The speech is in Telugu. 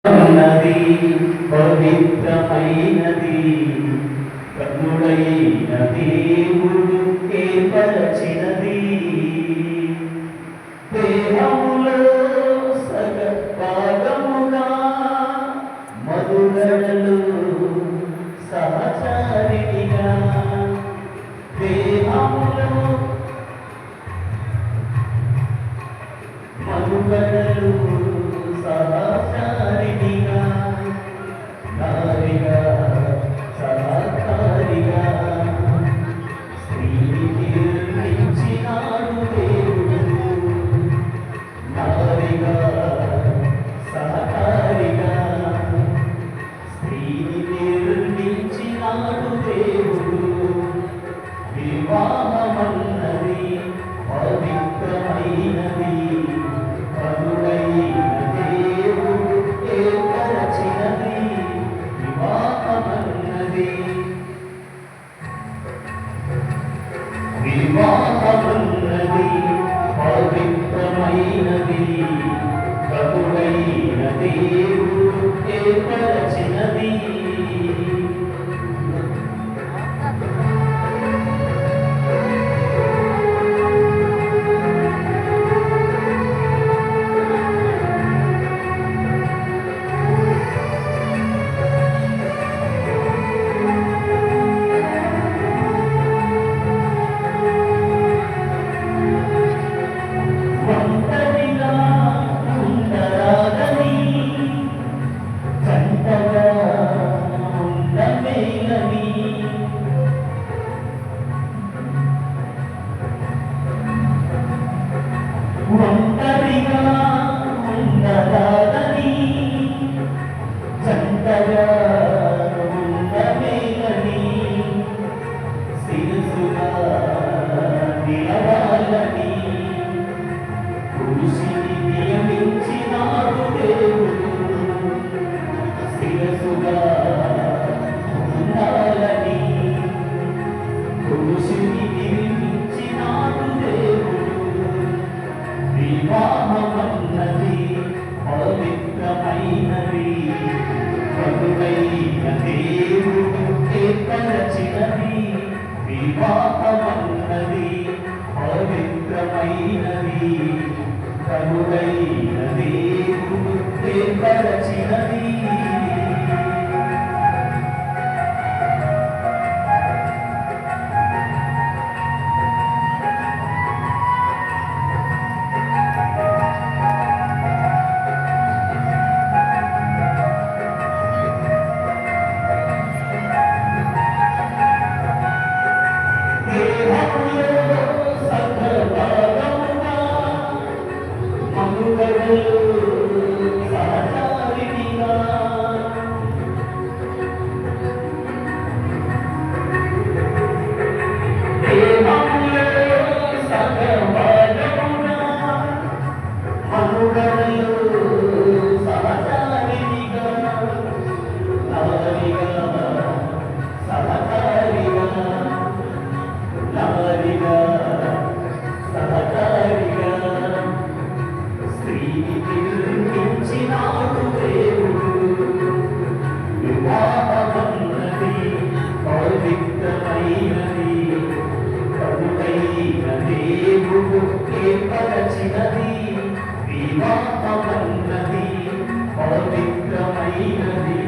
ఉన్నది పవిత్రమైనది కన్నుడైన దేవుడు ఏర్పరచినది దేహములో సగ భాగముగా మధురలు సహచారిగా దేహములో మధురలు సహచారిగా నారిగా సహకారిగా స్త్రీని నిర్మించినాడు దేవుడు నారిగా సహకారిగా స్త్రీని నిర్మించినాడు దేవుడు వివాహమన్నది పవిత్రమైనది వివాహమన్నది పవిత్రమైనది ప్రభువైన దేవుడు ఏర్పరచినది ఒంటరిగా ఉండరాదని జంటగా ఉండమేలని శిరసుగా నిలవాలని పురుషుని నియమించినాడు దేవుడు శిరసుగా ఉండాలని పురుషుని నిర్మించినాడు దేవుడు వివాహమన్నది పవిత్రమైనది ప్రభువైన దేవుడు ఏర్పరచినది వివాహమన్నది పవిత్రమైనది ప్రభువైన దేవుడు ఏర్పరచినది దేవుడు ఏర్పరచినది వివాహమన్నది పవిత్రమైనది